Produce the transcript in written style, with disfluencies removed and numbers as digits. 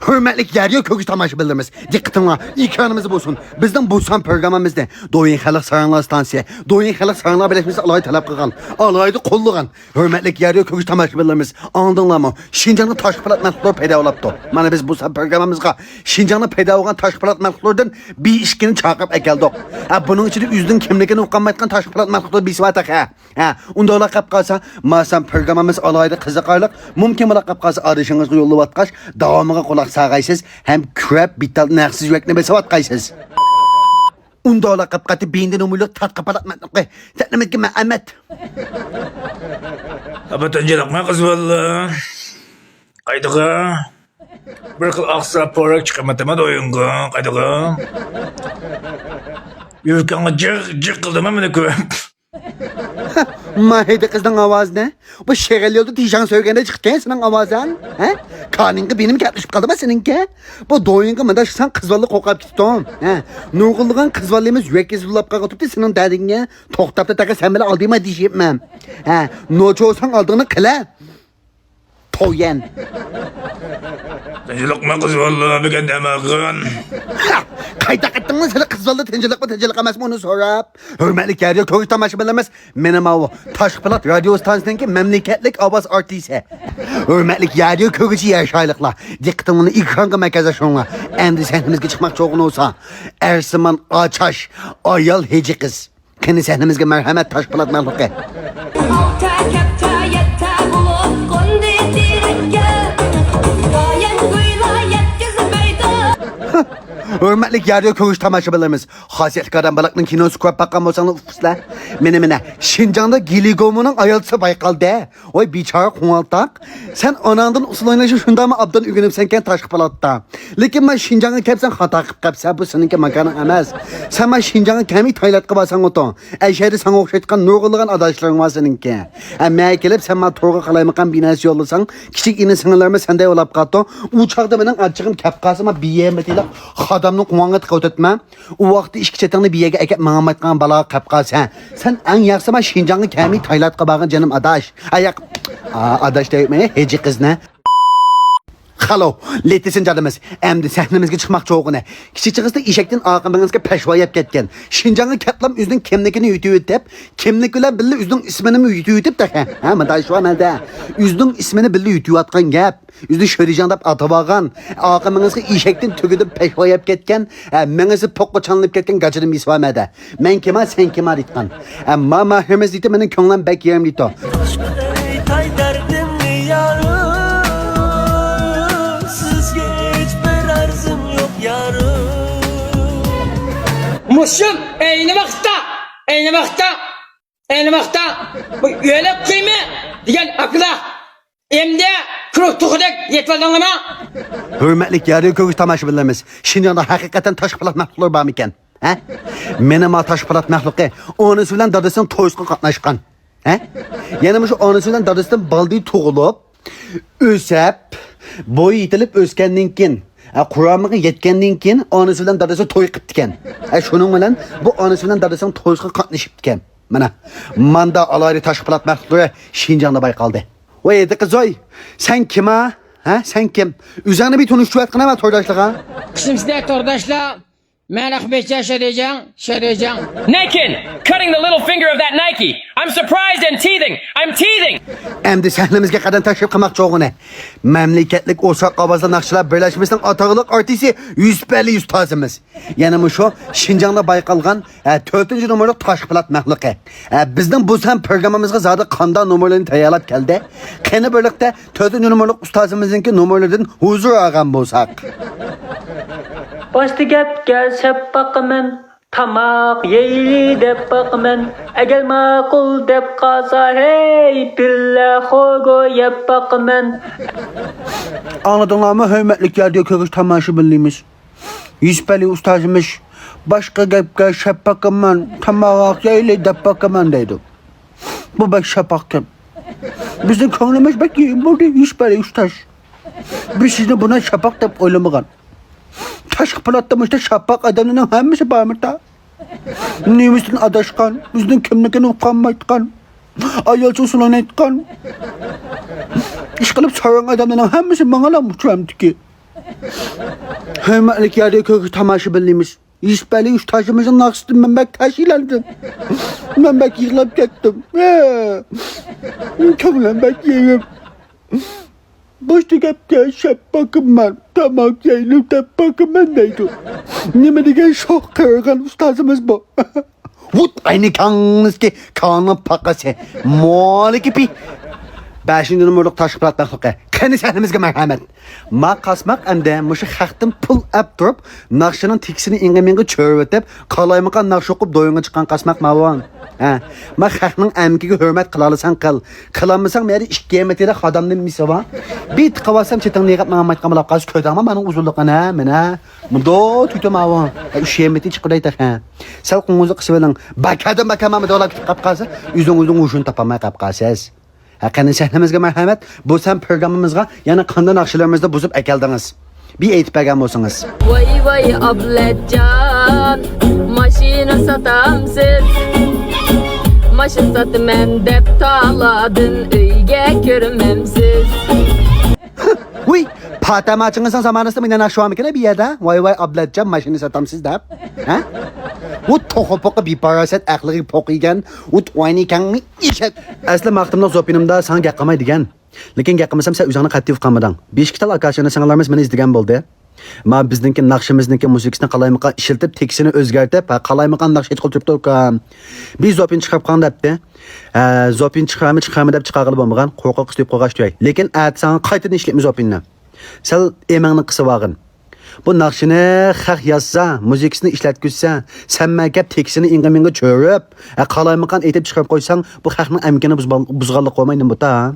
Hürmetlik yarıyor köküş tomoshabinlarimiz. Diqqatinglar, ikramimiz bo'lsin. Bizning Busan programmamizda Do'yin xalq saranglar stansiya, Do'yin xalq saranglar birlashmasi alohida talab qilgan, alohida qo'llagan. Hürmetlik yarıyor köküş tomoshabinlarimiz, andinglarmi? Shinjongda tashqi polat mahsulotlar paydo bo'libdi. Mana biz Busan programmamizga Shinjongda paydo bo'lgan tashqi polat mahsulotlardan bir ishkini chaqirib akeldik. Buning ichida o'zining kimligini o'qolmayotgan tashqi polat mahsulotlar bisvatak ha. Unda ular qilib qolsa, masan programmamiz alohida qiziqarli, mumkin bo'lib qolib qolsa adishingizga yo'llab atqash, davomiga quloq sağaysiz, hem kürep bital naqsiz yürekne besavat qaysiz. Unda ola qapqati beyindin umuluk tat qapalatmatlık. Tetlemedki Mehmet. Apa tanjalaqma qiz valla. Qaydaqa? Bir xil aqsa porak chiqamatama doyunga, qaydaqa? Yurkanga jiq qildima meni ko'rib. Mahide kızdan avaz ne? Bu şeğel yolda tijan söyleyende çıktı senin avazın. He? Kanınki benim katlaşıp kaldı mı seninki? Bu doyunga mıda sen kızvallı kokap gittin. He? Nurgulluğun kızvallığımız yürek gezulap kalkıp senin dediğine toktap da taka sen bile aldığıma diyeceğim. He? Noçu olsan aldığını kıla. Toyen. Tanjalaqma qiz valla bir demag'in. Qayta qatdın mı sana kızvallı tencelik emas mı onu sorap. Hürmetlik yarıyor köküş tomoshabinlarimiz. Menim o Tashqi polat radio stansiyasininki memleketlik ovoz artisti. Hürmetlik yarıyor kökücü yaşaylıqlar. Diqqatingni ekranga markazlashinglar. Endi sahnamizga chiqmoqchi o'g'in olsa, Ersiman Açaş, ayol heji qiz. Qani sahnamizga marhamat Tashqi polat mahluqi. Hürmetlik yarıyor köküş tomoshabinlarimiz. Xosiyat Qarambalaqning kinosi ko'rib baqqan bo'lsangiz ufuslar. Mana Shinjongda Giligomuning ayolchisi bayqaldi. Oy bechora qo'ng'altaq. Sen onangdan usul o'ynashni shundaymi obdan o'rganibsankan Tashqi polatda. Lekin men Shinjongga kelsam xato qilib qapsa bu seninki makoni emas. Sen men Shinjongga kami Taylandga borsang o'tin. Ayshayda sana o'xshatgan nurg'ulg'an adashlaring var seninki. Men kelib sen men to'g'ri qalaymagan binasi yo'llasang, kichik ini singillarimiz senday o'lab qoldi. U chaqda mening achchig'im kap qolsa men biyemetila adamning quvonga tiqib o'tma. U vaqtda ishki chetingni biyaga akab mangamaytgan balo qilib qolsan. Sen eng yaxshi men Shinjongga kami Taylandga borgan janim adash. Ayaq adash deymi? Heji qizni. Hello, letisin canımız. Endi sahnamizga chiqmoqchi o'g'ini. Kichik qizda eshakdan oqimingizga pashvoyab ketgan. Shinjongga kaplam o'zining kimligini yutib o'tib, kimlik bilan birga o'zining ismini yutib o'tib da. Ha, mana shu amalda. O'zining ismini birga yutayotgan gap. O'zi Sho'rijon deb atab olgan. Oqimingizga eshakdan tugidib pashvoyab ketgan, mengizni poqqa chanlib ketgan gajirim isvamada. Men kim, sen kim aytgan. Ammo mahimiz deydi mening ko'nglim bak yerim deydi. Muşum eyni vakta bu üyelik kıyımı diyen akıla emde kuru tukudek yetvaldan ama Hürmetlik yarıyor köküş tomoshabinlarimiz. Shinjongda haqiqatan Tashqi polat mahluqlar bormi ekan? Ha? Mening Tashqi polat mahluqi onasi bilan dadasining to'yisida qatnashgan. Ha? Yana shu onasi bilan dadasidan baldi tug'ilib, o'sab, bo'yi yetilib o'sgandan keyin Qur'onga yetgandan keyin onasi bilan dadasi to'y qilib ekan. Shuning bilan bu onasi bilan dadasining to'yisiga qatnashib ekan. Mana manda alayri Tashqi polat mahluqlari Shinjongda bayqaldi. Voy edi qizoy, sen kim ha? Sen kim? O'zingni bir tunishtirayotgan to'ydaşlığa? Kışım sizde tordaşla merak beçe şereceğim. Nakin, cutting the little finger of that Nike. I'm surprised and teething. I'm teething. Endi sahnamizga qadam tashrif qilmoqchi o'g'ini. Mamlakatlik o'saq ovozda naqshlar birlashmasining atog'liq artisti Yusupali ustozimiz. Yana shu Shinjongda bayqalgan 4-nomerlik Tashqi polat mahluqi. Bizning Busan programmamizga zodi qanday nomerlarni tayyorlab keldi. Qani birlikda 4-nomerlik ustozimizningki nomerlardan huzur olgan bo'lsak. Başta gap gelsep bakımın, tamak yeyli dep bakımın, egel makul dep kaza hey billa hogo yap bakımın. Anladınlar mı hürmetlik yarıyor köküş tomoshabinlarimiz? Yusupali ustozimiz başka gap gelsep bakımın, tamak yeyli dep bakımın deydi. Bu bak şapaktım. Bizim konuğumuz bak burada Yusupali ustaz. Biz sizni buna şapak dep oylamagan. Tashqi polatda işte şapak adamının hemmisi barmıda. Neyimizden adaşkan, bizden kimligini uqanmaytgan. Ayolchi usulini aytgan. İş qilib so'ragan odamlarning hammasi menga uchramdiki. Hürmetlik yarıyor köküş tamaşıbınlıymış. İşbeli üç taşımızın aksıdım ben bek taşıylandım. Ben bek yıkılıp gittim. Kömülen bek yerim. Başta kapta şap bakım ben. Tamak yayılıp da bakım ben neydi? Ne degen şok kırgan ustazımız bu. Vut aynı kanınız ki kanın pakası. Mali gibi. 5. numaralık taşqı platmaqlıqı. Qani səhnimizə mərhəmət. Ma qasmaq əndə muşu xəxtim pul əb durub, naqşının tiksini inqəminqə çörvətib, qalaymaqa naqş oqub doyunğa çıxan qasmaq mavan. Ma xəxnin əmkiga hörmət qılalısan qıl. Qılanmasan məyəri iş qiyamətində xadamның misava. Bir tıqavasam çetin liqab mənə maytqa malaq qaz köydəmə mənim uzunluqana mənə. Mundo tütü mavan. Üç qiyamətə çıxıdaydı xə. Səl qınğızı qısıvələn. Bakadım bakamamı dolab qapqası. Üzün uşun tapamay qapqasız. Haqqani səhnimizə mərhəmət. Bu sən proqramımızğa, yəni qandan axşılarımızda buzub əkəldiniz. Bir eytib bəqəm olsanız. Vay vay ablacan, maşını satamsız. Maşın satımən dep taladın, öyge görmemsiz. Huy, patamacınızın zamanında mı inanaq şu an bir yerdə? Vay ablacan maşını satamsız da. Ha? Bu toxu poqa bir paraset əqliği poqigan, ut oynikan mı işet. Əsli maqtimda zopinimda sana gəqqamay degan. Lakin gəqqamasam sən üzərinə qattiq qamadan. 5 kital arkadaşlarına sənələrimiz məni izləgən boldu. Ma bizdinki naqşimizniki musiqisini qalaymaqa işiltib, teksini özgərtib, qalaymaqan naqş heç qıltırıbdı. Bir zopin çıxıb qandapdı. Zopin çıxamı deb çıxarılıb olmağan, qorqaq istəyib qoğaş deyək. Lakin sən qaytadan işlətmə zopinni. Sən eməngni qısıvağın. Bu naqşını xəx yazsa, musiqisini işlətküzsə, sən məgəb teksini inqəminqə çörüb, qalaymaqan etib çıxıb qoysan, bu xəxnin əmkini buzğanlıq qoymaydın bu da.